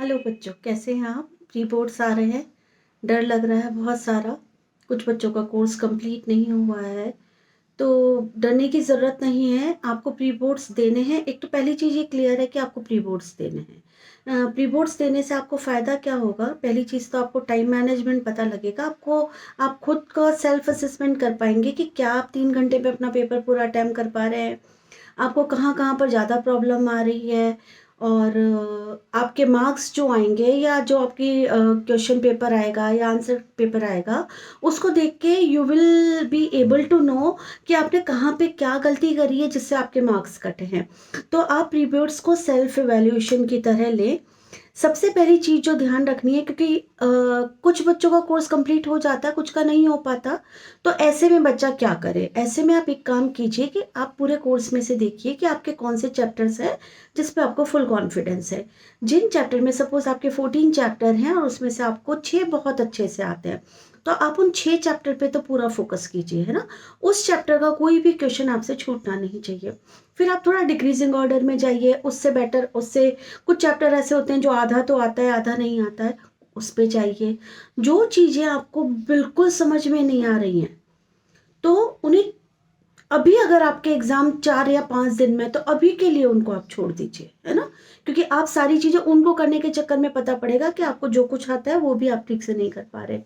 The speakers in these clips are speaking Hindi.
हेलो बच्चों, कैसे हैं आप? प्री बोर्ड्स आ रहे हैं, डर लग रहा है बहुत सारा। कुछ बच्चों का कोर्स कंप्लीट नहीं हुआ है, तो डरने की ज़रूरत नहीं है। आपको प्री बोर्ड्स देने हैं। एक तो पहली चीज़ ये क्लियर है कि आपको प्री बोर्ड्स देने हैं। प्री बोर्ड्स देने से आपको फ़ायदा क्या होगा? पहली चीज़ तो आपको टाइम मैनेजमेंट पता लगेगा। आप खुद का सेल्फ असेसमेंट कर पाएंगे कि क्या आप 3 घंटे में अपना पेपर पूरा अटेम्प्ट कर पा रहे हैं, आपको कहाँ कहाँ पर ज़्यादा प्रॉब्लम आ रही है। और आपके मार्क्स जो आएंगे या जो आपकी क्वेश्चन पेपर आएगा या आंसर पेपर आएगा, उसको देख के you will be able to know कि आपने कहाँ पे क्या गलती करी है जिससे आपके मार्क्स कटे हैं। तो आप प्रीबोर्ड्स को सेल्फ एवेल्यूएशन की तरह लें। सबसे पहली चीज़ जो ध्यान रखनी है, क्योंकि कुछ बच्चों का कोर्स कंप्लीट हो जाता है, कुछ का नहीं हो पाता, तो ऐसे में बच्चा क्या करे? ऐसे में आप एक काम कीजिए कि आप पूरे कोर्स में से देखिए कि आपके कौन से चैप्टर्स हैं जिस पे आपको फुल कॉन्फिडेंस है। जिन चैप्टर में सपोज आपके 14 चैप्टर हैं और उसमें से आपको 6 बहुत अच्छे से आते हैं, तो आप उन 6 चैप्टर पे तो पूरा फोकस कीजिए, है ना। उस चैप्टर का कोई भी क्वेश्चन आपसे छूटना नहीं चाहिए। फिर आप थोड़ा डिक्रीजिंग ऑर्डर में जाइए, उससे बेटर, उससे कुछ चैप्टर ऐसे होते हैं जो आधा तो आता है आधा नहीं आता है, उस पे जाइए। जो चीज़ें आपको बिल्कुल समझ में नहीं आ रही हैं, तो उन्हें अभी, अगर आपके एग्जाम 4 या 5 दिन में, तो अभी के लिए उनको आप छोड़ दीजिए, है ना। क्योंकि आप सारी चीजें उनको करने के चक्कर में पता पड़ेगा कि आपको जो कुछ आता है वो भी आप ठीक से नहीं कर पा रहे।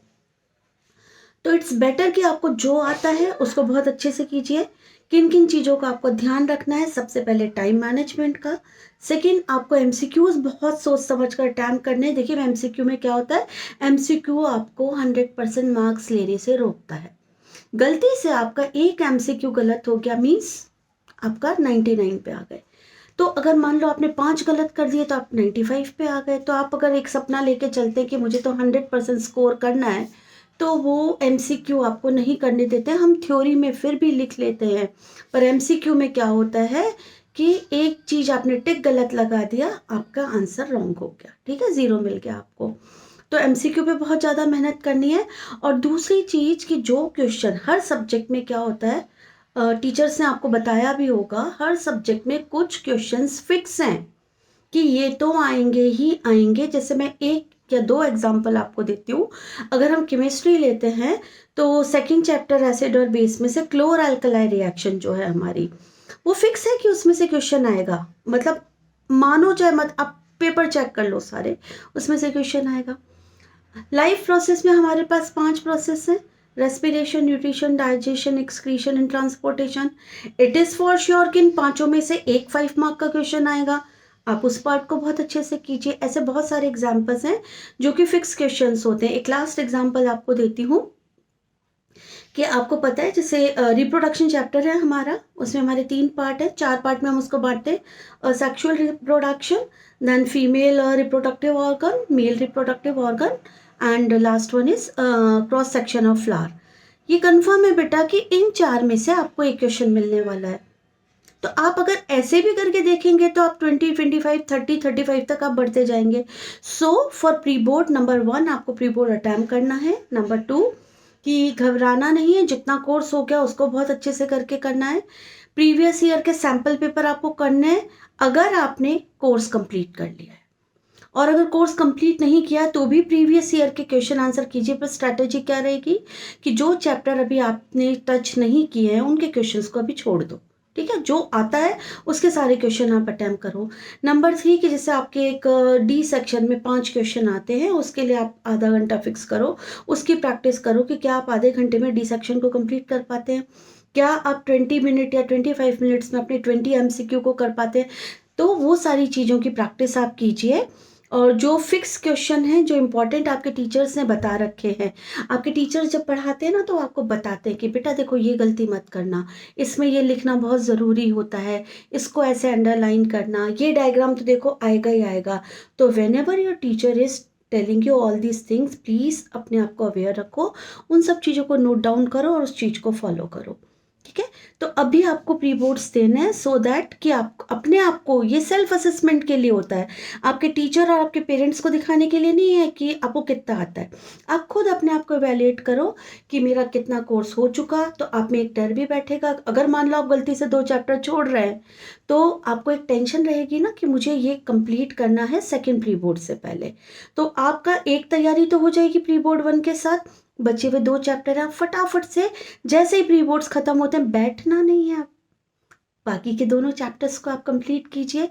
तो इट्स बेटर कि आपको जो आता है उसको बहुत अच्छे से कीजिए। किन किन चीज़ों का आपको ध्यान रखना है? सबसे पहले टाइम मैनेजमेंट का। सेकंड, आपको एमसीक्यूज बहुत सोच समझ कर टाइम करने। देखिए एमसीक्यू में क्या होता है, एमसीक्यू आपको 100% मार्क्स लेने से रोकता है। गलती से आपका एक एमसीक्यू गलत हो गया, मीन्स आपका 99 पे आ गए। तो अगर मान लो आपने 5 गलत कर दिए तो आप 95 पे आ गए। तो आप अगर एक सपना लेके चलते हैं कि मुझे तो 100% स्कोर करना है, तो वो एमसीक्यू आपको नहीं करने देते। हम थ्योरी में फिर भी लिख लेते हैं, पर एमसीक्यू में क्या होता है कि एक चीज आपने टिक गलत लगा दिया, आपका आंसर रॉन्ग हो गया, ठीक है, 0 मिल गया आपको। तो एमसीक्यू पे बहुत ज़्यादा मेहनत करनी है। और दूसरी चीज़ कि जो क्वेश्चन हर सब्जेक्ट में क्या होता है, टीचर्स ने आपको बताया भी होगा, हर सब्जेक्ट में कुछ क्वेश्चंस फिक्स हैं कि ये तो आएंगे ही आएंगे। जैसे मैं 1 या 2 एग्जाम्पल आपको देती हूँ। अगर हम केमिस्ट्री लेते हैं, तो सेकंड चैप्टर एसिड और बेस में से क्लोर अल्कलाई रिएक्शन जो है हमारी, वो फिक्स है कि उसमें से क्वेश्चन आएगा। मतलब मानो चाहे मत, आप पेपर चेक कर लो सारे, उसमें से क्वेश्चन आएगा। लाइफ प्रोसेस में हमारे पास 5 प्रोसेस हैं: respiration, nutrition, digestion, excretion and transportation. It is for sure कि इन पांचों में से एक 5 मार्क का क्वेश्चन आएगा। आप उस पार्ट को बहुत अच्छे से कीजिए। ऐसे बहुत सारे एग्जाम्पल्स हैं जो कि फिक्स क्वेश्चंस होते हैं। एक लास्ट एग्जाम्पल आपको देती हूँ कि आपको पता है, जैसे रिप्रोडक्शन चैप्टर है हमारा, उसमें हमारे 3 पार्ट है, 4 पार्ट में हम उसको बांटते हैं: sexual reproduction, then female reproductive organ, male reproductive organ, and last one is cross section of flower. ये कंफर्म है बेटा कि इन 4 में से आपको एक क्वेश्चन मिलने वाला है। तो आप अगर ऐसे भी करके देखेंगे तो आप 20, 25, 30, 35 तक आप बढ़ते जाएंगे। So for pre board, number 1 आपको प्री बोर्ड अटेम्प्ट करना है। नंबर 2 कि घबराना नहीं है, जितना कोर्स हो गया उसको बहुत अच्छे से करके करना है। प्रीवियस ईयर के सैंपल पेपर आपको करने हैं अगर आपने कोर्स कंप्लीट कर लिया है। और अगर कोर्स कंप्लीट नहीं किया तो भी प्रीवियस ईयर के क्वेश्चन आंसर कीजिए। पर स्ट्रैटेजी क्या रहेगी कि जो चैप्टर अभी आपने टच नहीं किए हैं उनके क्वेश्चंस को अभी छोड़ दो, ठीक है। जो आता है उसके सारे क्वेश्चन आप अटेम्प्ट करो। नंबर 3 कि जैसे आपके एक डी सेक्शन में 5 क्वेश्चन आते हैं, उसके लिए आप आधा घंटा फिक्स करो, उसकी प्रैक्टिस करो कि क्या आप आधे घंटे में डी सेक्शन को कंप्लीट कर पाते हैं, क्या आप 20 मिनट या 25 मिनट्स में अपने 20 MCQ को कर पाते हैं। तो वो सारी चीज़ों की प्रैक्टिस आप कीजिए। और जो फिक्स क्वेश्चन हैं, जो इम्पोर्टेंट आपके टीचर्स ने बता रखे हैं, आपके टीचर्स जब पढ़ाते हैं ना तो आपको बताते हैं कि बेटा देखो ये गलती मत करना, इसमें ये लिखना बहुत ज़रूरी होता है, इसको ऐसे अंडरलाइन करना, ये डायग्राम तो देखो आएगा ही आएगा। तो when ever your teacher is telling you all these things, please अपने आप को अवेयर रखो, उन सब चीज़ों को नोट डाउन करो और उस चीज़ को फॉलो करो, ठीक है? तो अभी आपको प्री बोर्ड्स देने हैं सो दैट कि आप अपने आप को, ये सेल्फ असेसमेंट के लिए होता है, आपके टीचर और आपके पेरेंट्स को दिखाने के लिए नहीं है कि आपको कितना आता है। आप खुद अपने आप को इवैल्यूएट करो कि मेरा कितना कोर्स हो चुका, तो आप में एक डर भी बैठेगा। अगर मान लो आप गलती से 2 चैप्टर छोड़ रहे हैं, तो आपको एक टेंशन रहेगी ना कि मुझे ये कंप्लीट करना है सेकंड प्री बोर्ड से पहले। तो आपका एक तैयारी तो हो जाएगी प्री बोर्ड 1 के साथ, बचे हुए 2 चैप्टर हैं, आप फटाफट से जैसे ही प्री बोर्ड्स खत्म होते हैं, बैठना नहीं है आप, बाकी के दोनों चैप्टर्स को आप कंप्लीट कीजिए।